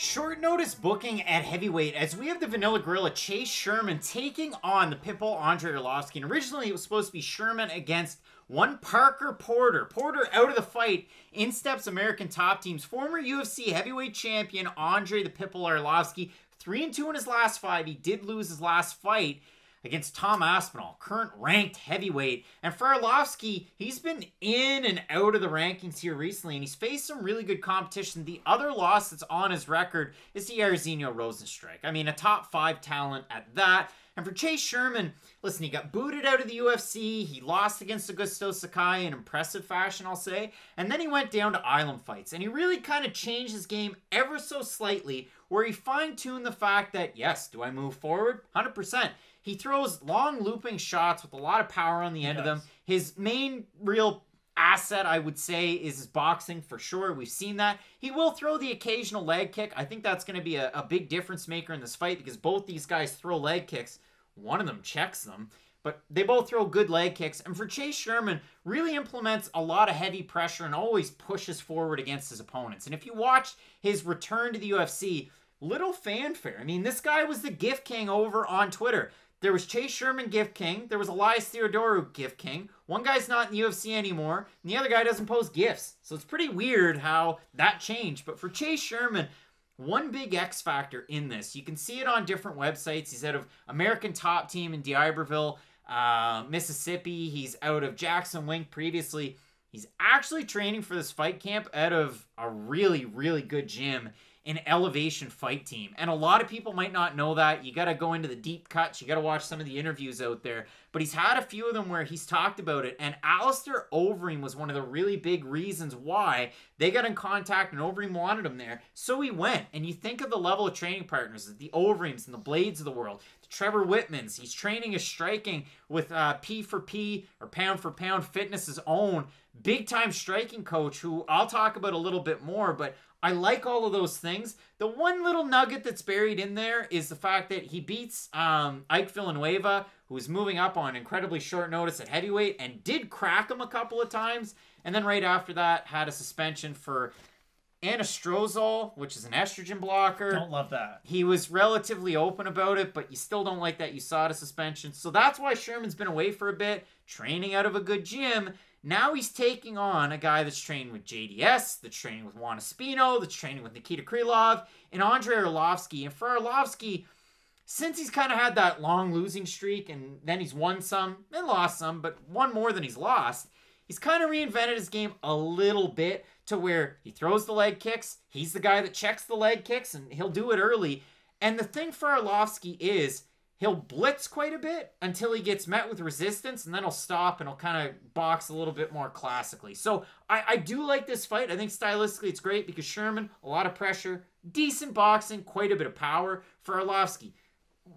Short notice booking at heavyweight as we have the Vanilla Gorilla Chase Sherman taking on the Pitbull Andrei Arlovski. And originally it was supposed to be Sherman against one Parker Porter. Porter out of the fight. In steps American Top Team's former UFC heavyweight champion Andrei the Pitbull Arlovski. 3-2 in his last 5. He did lose his last fight against Tom Aspinall, current ranked heavyweight. And for Arlovski, he's been in and out of the rankings here recently, and he's faced some really good competition. The other loss that's on his record is the Jairzinho Rozenstruik. I mean, a top 5 talent at that. And for Chase Sherman, listen, he got booted out of the UFC. He lost against Augusto Sakai in impressive fashion, I'll say. And then he went down to Island fights. And he really kind of changed his game ever so slightly, where he fine-tuned the fact that, yes, do I move forward? 100%. He throws long looping shots with a lot of power on the end of them. His main real asset, I would say, is his boxing for sure. We've seen that. He will throw the occasional leg kick. I think that's going to be a big difference maker in this fight because both these guys throw leg kicks. One of them checks them, but they both throw good leg kicks. And for Chase Sherman, really implements a lot of heavy pressure and always pushes forward against his opponents. And if you watched his return to the UFC, little fanfare. I mean, this guy was the gift king over on Twitter. There was Chase Sherman, gift king. There was Elias Theodorou, gift king. One guy's not in the UFC anymore, and the other guy doesn't post gifts. So it's pretty weird how that changed. But for Chase Sherman, one big X factor in this. You can see it on different websites. He's out of American Top Team in D'Iberville, Mississippi. He's out of Jackson Wink previously. He's actually training for this fight camp out of a really, really good gym in Elevation Fight Team. And a lot of people might not know that. You got to go into the deep cuts. You got to watch some of the interviews out there. But he's had a few of them where he's talked about it. And Alistair Overeem was one of the really big reasons why they got in contact and Overeem wanted him there. So he went. And you think of the level of training partners, the Overeems and the Blades of the world, the Trevor Whitmans. He's training his striking with P for P or Pound for Pound Fitness's own big-time striking coach, who I'll talk about a little bit more, but I like all of those things. The one little nugget that's buried in there is the fact that he beats Ike Villanueva, who was moving up on incredibly short notice at heavyweight, and did crack him a couple of times. And then right after that, had a suspension for anastrozole, which is an estrogen blocker. Don't love that. He was relatively open about it, but you still don't like that USADA suspension. So that's why Sherman's been away for a bit, training out of a good gym. Now he's taking on a guy that's training with JDS, that's training with Juan Espino, that's training with Nikita Krylov, and Andrei Arlovski. And for Arlovski, since he's kind of had that long losing streak, and then he's won some and lost some, but won more than he's lost, he's kind of reinvented his game a little bit to where he throws the leg kicks. He's the guy that checks the leg kicks, and he'll do it early. And the thing for Arlovski is he'll blitz quite a bit until he gets met with resistance, and then he'll stop and he'll kind of box a little bit more classically. So I do like this fight. I think stylistically it's great because Sherman, a lot of pressure, decent boxing, quite a bit of power. For Arlovski,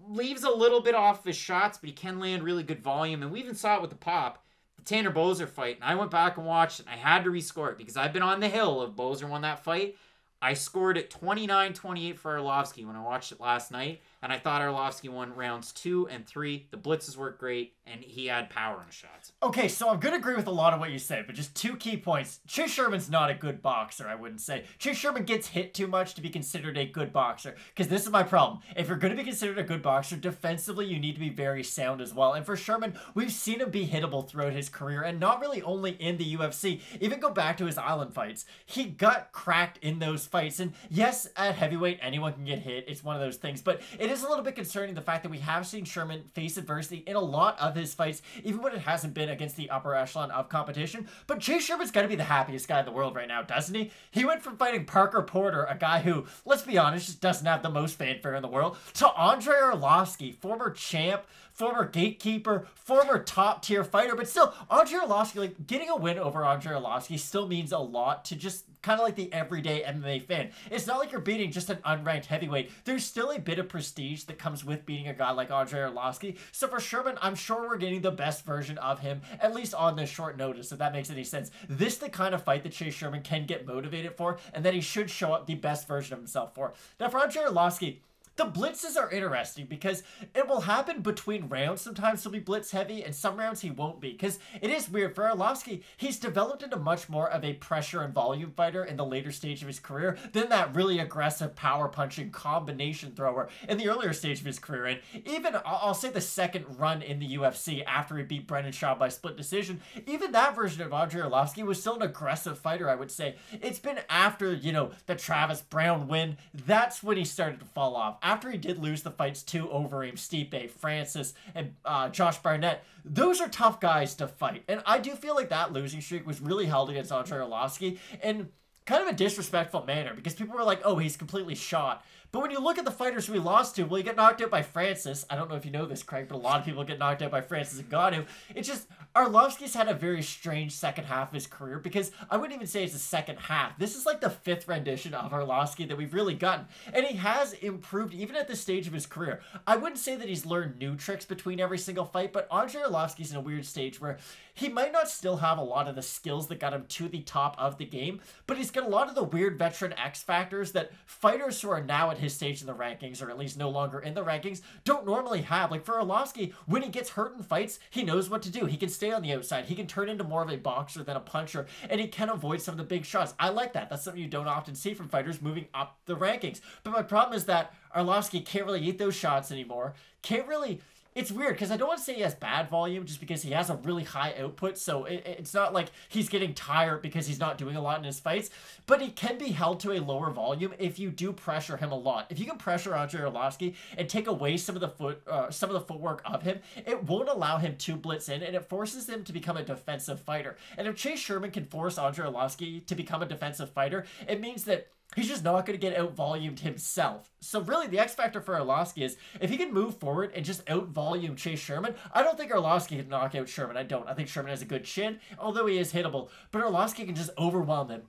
leaves a little bit off of his shots, but he can land really good volume. And we even saw it with the pop, the Tanner Boser fight. And I went back and watched it, and I had to rescore it because I've been on the hill of Boser won that fight. I scored it 29-28 for Arlovski when I watched it last night, and I thought Arlovski won rounds 2 and 3. The blitzes worked great, and he had power in his shots. Okay, so I'm going to agree with a lot of what you said, but just 2 key points. Chase Sherman's not a good boxer, I wouldn't say. Chase Sherman gets hit too much to be considered a good boxer, because this is my problem. If you're going to be considered a good boxer, defensively you need to be very sound as well. And for Sherman, we've seen him be hittable throughout his career, and not really only in the UFC. Even go back to his island fights. He got cracked in those fights, and yes, at heavyweight, anyone can get hit. It's one of those things, but it is a little bit concerning the fact that we have seen Sherman face adversity in a lot of his fights, even when it hasn't been against the upper echelon of competition. But Chase Sherman's got to be the happiest guy in the world right now, doesn't he? He went from fighting Parker Porter, a guy who, let's be honest, just doesn't have the most fanfare in the world, to Andrei Arlovski, former champ, former gatekeeper, former top-tier fighter, but still, Andrei Arlovski, like, getting a win over Andrei Arlovski still means a lot to just kind of like the everyday MMA fan. It's not like you're beating just an unranked heavyweight. There's still a bit of prestige that comes with beating a guy like Andrei Arlovski. So for Sherman, I'm sure we're getting the best version of him, at least on this short notice, if that makes any sense. This is the kind of fight that Chase Sherman can get motivated for, and that he should show up the best version of himself for. Now for Andrei Arlovski, The blitzes are interesting because it will happen between rounds. Sometimes he'll be blitz heavy and some rounds he won't be. Because it is weird. For Arlovski, he's developed into much more of a pressure and volume fighter in the later stage of his career than that really aggressive power punching combination thrower in the earlier stage of his career. And even, I'll say the second run in the UFC after he beat Brendan Schaub by split decision, even that version of Andrei Arlovski was still an aggressive fighter, I would say. It's been after, you know, the Travis Brown win, that's when he started to fall off. After he did lose the fights to Overeem, Stipe, Francis, and Josh Barnett, those are tough guys to fight. And I do feel like that losing streak was really held against Andrei Arlovski in kind of a disrespectful manner because people were like, oh, he's completely shot. But when you look at the fighters we lost to, well, you get knocked out by Francis. I don't know if you know this, Craig, but a lot of people get knocked out by Francis and Ngannou. It's just, Arlovski's had a very strange second half of his career because I wouldn't even say it's the second half. This is like the fifth rendition of Arlovski that we've really gotten. And he has improved even at this stage of his career. I wouldn't say that he's learned new tricks between every single fight, but Andrei Arlovski's in a weird stage where he might not still have a lot of the skills that got him to the top of the game, but he's got a lot of the weird veteran X factors that fighters who are now at his stage in the rankings, or at least no longer in the rankings, don't normally have. Like for Arlovski, when he gets hurt in fights, he knows what to do. He can stay on the outside. He can turn into more of a boxer than a puncher, and he can avoid some of the big shots. I like that. That's something you don't often see from fighters moving up the rankings. But my problem is that Arlovski can't really eat those shots anymore. Can't really... It's weird because I don't want to say he has bad volume just because he has a really high output, so it's not like he's getting tired because he's not doing a lot in his fights, but he can be held to a lower volume if you do pressure him a lot. If you can pressure Andrei Arlovski and take away some of the footwork of him, it won't allow him to blitz in, and it forces him to become a defensive fighter. And if Chase Sherman can force Andrei Arlovski to become a defensive fighter, it means that he's just not going to get out-volumed himself. So really, the X factor for Arlovski is, if he can move forward and just out-volume Chase Sherman, I don't think Arlovski can knock out Sherman. I don't. I think Sherman has a good chin, although he is hittable. But Arlovski can just overwhelm him.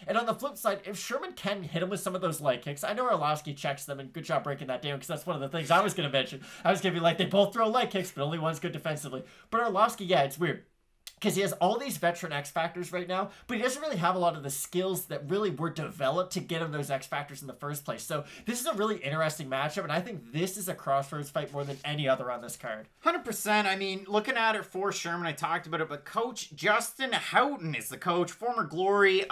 And on the flip side, if Sherman can hit him with some of those leg kicks, I know Arlovski checks them, and good job breaking that down, because that's one of the things I was going to mention. I was going to be like, they both throw leg kicks, but only one's good defensively. But Arlovski, yeah, it's weird, because he has all these veteran X factors right now, but he doesn't really have a lot of the skills that really were developed to get him those X factors in the first place. So this is a really interesting matchup, and I think this is a crossroads fight more than any other on this card. 100%. I mean, looking at it for Sherman, I talked about it, but Coach Justin Houghton is the coach, former Glory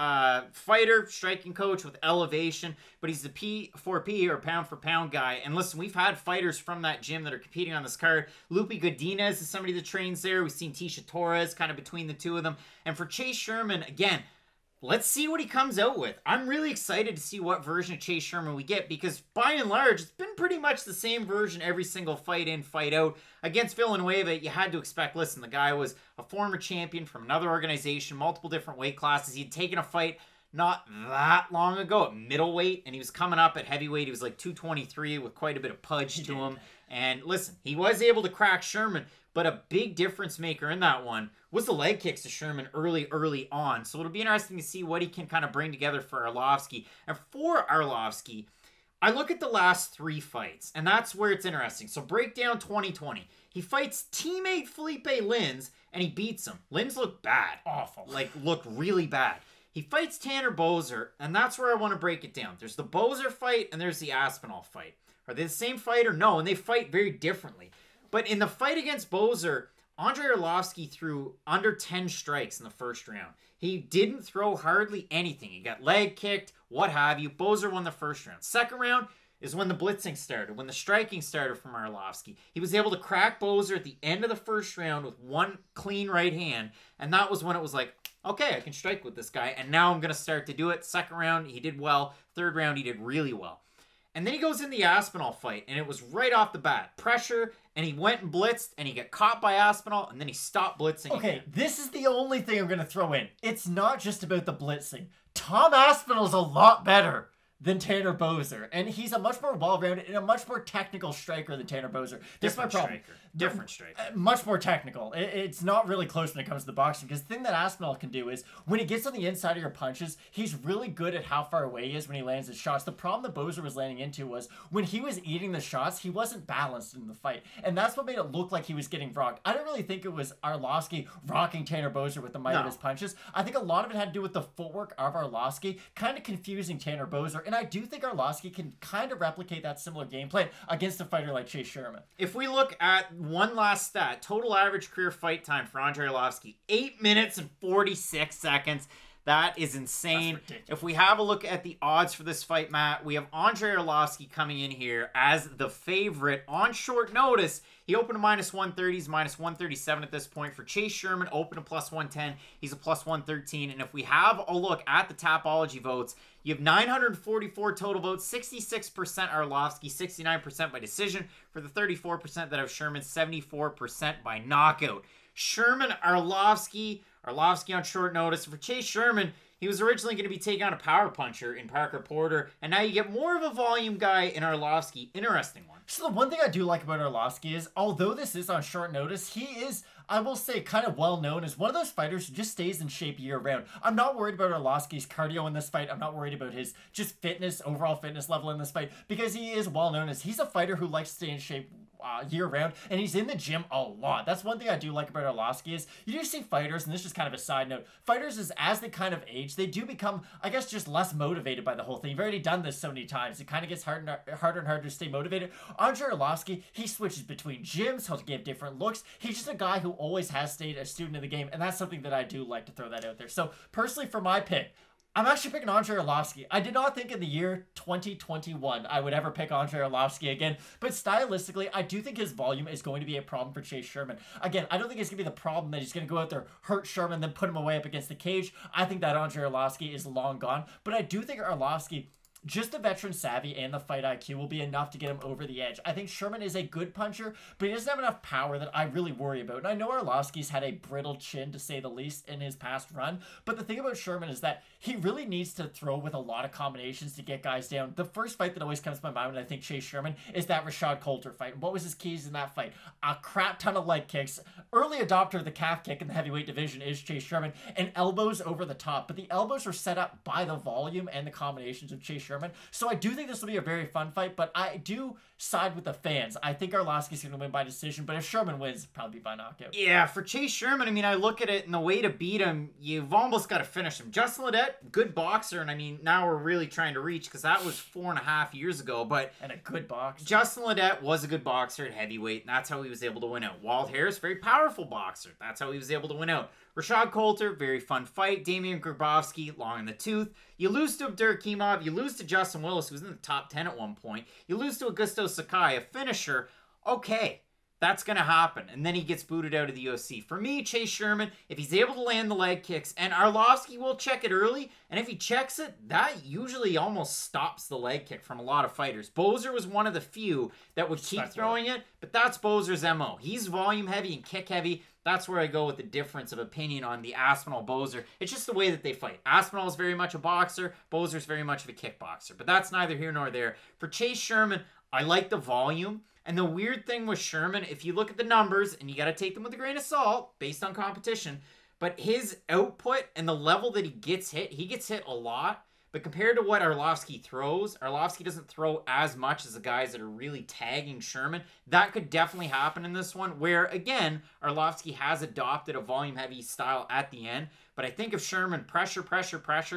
fighter, striking coach with elevation, but he's the P4P, or pound for pound guy. And listen, we've had fighters from that gym that are competing on this card. Loopy Godinez is somebody that trains there. We've seen Tisha Torres kind of between the two of them. And for Chase Sherman, again, let's see what he comes out with. I'm really excited to see what version of Chase Sherman we get, because by and large, it's been pretty much the same version every single fight in, fight out. Against Villanueva, you had to expect, listen, the guy was a former champion from another organization, multiple different weight classes. He'd taken a fight not that long ago at middleweight, and he was coming up at heavyweight. He was like 223 with quite a bit of pudge to him. And listen, he was able to crack Sherman, but a big difference maker in that one was the leg kicks to Sherman early on. So it'll be interesting to see what he can kind of bring together for Arlovski. And for Arlovski, I look at the last three fights, and that's where it's interesting. So breakdown 2020. He fights teammate Felipe Lins, and he beats him. Lins looked bad. Awful. Like, looked really bad. He fights Tanner Boser, and that's where I want to break it down. There's the Boser fight, and there's the Aspinall fight. Are they the same fighter? No, and they fight very differently. But in the fight against Boser, Andrei Arlovski threw under 10 strikes in the first round. He didn't throw hardly anything. He got leg kicked, what have you. Boser won the first round. Second round is when the blitzing started, when the striking started from Arlovski. He was able to crack Boser at the end of the first round with one clean right hand, and that was when it was like, okay, I can strike with this guy, and now I'm going to start to do it. Second round, he did well. Third round, he did really well. And then he goes in the Aspinall fight, and it was right off the bat. Pressure, and he went and blitzed, and he got caught by Aspinall, and then he stopped blitzing. Okay, again. This is the only thing I'm going to throw in. It's not just about the blitzing. Tom Aspinall's a lot better than Tanner Boser, and he's a much more well-rounded and a much more technical striker than Tanner Boser. That's my problem. Different striker. Much more technical. It's not really close when it comes to the boxing, because the thing that Aspinall can do is, when he gets on the inside of your punches, he's really good at how far away he is when he lands his shots. The problem that Boser was landing into was, when he was eating the shots, he wasn't balanced in the fight, and that's what made it look like he was getting rocked. I don't really think it was Arlovski rocking Tanner Boser with the might of his punches. I think a lot of it had to do with the footwork of Arlovski, kind of confusing Tanner Boser, and I do think Arlovski can kind of replicate that similar game plan against a fighter like Chase Sherman. If we look at one last stat, total average career fight time for Andrei Arlovski, 8 minutes and 46 seconds. That is insane. If we have a look at the odds for this fight, Matt, we have Andrei Arlovski coming in here as the favorite on short notice. He opened a -130, he's -137 at this point. For Chase Sherman, open a +110, he's a +113. And if we have a look at the Tapology votes, you have 944 total votes, 66% Arlovski, 69% by decision. For the 34% that have Sherman, 74% by knockout. Sherman, Arlovski on short notice. For Chase Sherman, he was originally going to be taking on a power puncher in Parker Porter, and now you get more of a volume guy in Arlovski. Interesting one. So the one thing I do like about Arlovski is, although this is on short notice, he is, I will say, kind of well known as one of those fighters who just stays in shape year round. I'm not worried about Arlovski's cardio in this fight. I'm not worried about his just fitness, overall fitness level in this fight, because he is well known as he's a fighter who likes to stay in shape year round, and he's in the gym a lot. That's one thing I do like about Arlovski is you do see fighters, and this is kind of a side note, fighters as they kind of age, they do become, I guess, just less motivated by the whole thing. You've already done this so many times. It kind of gets harder and harder to stay motivated. Andrei Arlovski, he switches between gyms, he'll give different looks. He's just a guy who always has stayed a student of the game, and that's something that I do like to throw that out there. So personally, for my pick, I'm actually picking Andrei Arlovski. I did not think in the year 2021 I would ever pick Andrei Arlovski again, but stylistically, I do think his volume is going to be a problem for Chase Sherman. Again, I don't think it's going to be the problem that he's going to go out there, hurt Sherman, then put him away up against the cage. I think that Andrei Arlovski is long gone, but I do think Arlovski, just the veteran savvy and the fight IQ will be enough to get him over the edge. I think Sherman is a good puncher, but he doesn't have enough power that I really worry about. And I know Arlovski's had a brittle chin, to say the least, in his past run, but the thing about Sherman is that he really needs to throw with a lot of combinations to get guys down. The first fight that always comes to my mind when I think Chase Sherman is that Rashad Coulter fight. What was his keys in that fight? A crap ton of leg kicks. Early adopter of the calf kick in the heavyweight division is Chase Sherman, and elbows over the top. But the elbows are set up by the volume and the combinations of Chase Sherman. So I do think this will be a very fun fight, but I do side with the fans. I think Arlovski's going to win by decision, but if Sherman wins, it'll probably be by knockout. Yeah, for Chase Sherman, I mean, I look at it, and the way to beat him, you've almost got to finish him. Justin Ledet, good boxer, and I mean, now we're really trying to reach, because that was 4.5 years ago, but... And a good boxer. Justin Ledet was a good boxer at heavyweight, and that's how he was able to win out. Walt Harris, very powerful boxer. That's how he was able to win out. Rashad Coulter, very fun fight. Damian Grabowski, long in the tooth. You lose to Abdurakhimov. You lose to Justin Willis, who was in the top 10 at one point. You lose to Augusto Sakai, a finisher. Okay, that's going to happen. And then he gets booted out of the UFC. For me, Chase Sherman, if he's able to land the leg kicks, and Arlovski will check it early, and if he checks it, that usually almost stops the leg kick from a lot of fighters. Bozer was one of the few that would keep throwing it, but that's Bozer's MO. He's volume heavy and kick heavy. That's where I go with the difference of opinion on the Aspinall-Bozer. It's just the way that they fight. Aspinall is very much a boxer. Bozer's very much of a kickboxer. But that's neither here nor there. For Chase Sherman, I like the volume. And the weird thing with Sherman, if you look at the numbers, and you got to take them with a grain of salt based on competition, but his output and the level that he gets hit a lot. But compared to what Arlovski throws, Arlovski doesn't throw as much as the guys that are really tagging Sherman. That could definitely happen in this one, where, again, Arlovski has adopted a volume-heavy style at the end. But I think if Sherman pressure,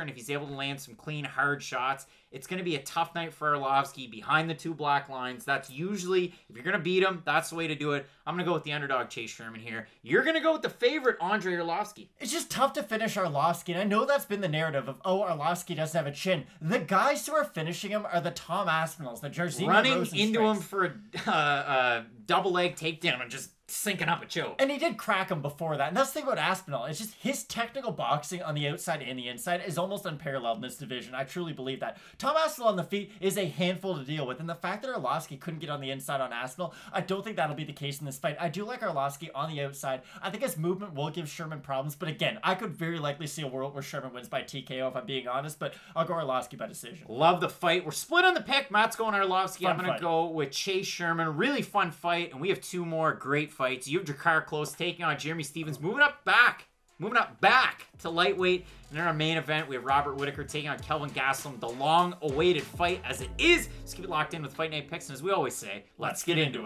and if he's able to land some clean, hard shots, it's going to be a tough night for Arlovski behind the two black lines. That's usually, if you're going to beat him, that's the way to do it. I'm going to go with the underdog Chase Sherman here. You're going to go with the favorite Andrei Arlovski. It's just tough to finish Arlovski, and I know that's been the narrative of, oh, Arlovski doesn't have a chin. The guys who are finishing him are the Tom Aspinalls, the Jairzinho running into him for a double leg takedown and just sinking up a choke. And he did crack him before that. And that's the thing about Aspinall. It's just his technical boxing on the outside and the inside is almost unparalleled in this division. I truly believe that. Tom Aspinall on the feet is a handful to deal with. And the fact that Arlovski couldn't get on the inside on Aspinall, I don't think that'll be the case in this fight. I do like Arlovski on the outside. I think his movement will give Sherman problems. But again, I could very likely see a world where Sherman wins by TKO if I'm being honest. But I'll go Arlovski by decision. Love the fight. We're split on the pick. Matt's going Arlovski. I'm going to go with Chase Sherman. Really fun fight. And we have two more great fights. You have Ricardo close taking on Jeremy Stephens, moving up back to lightweight. And in our main event, we have Robert Whittaker taking on Kelvin Gastelum, the long-awaited fight as it is. Just keep it locked in with Fight Night Picks, and as we always say, let's get into it.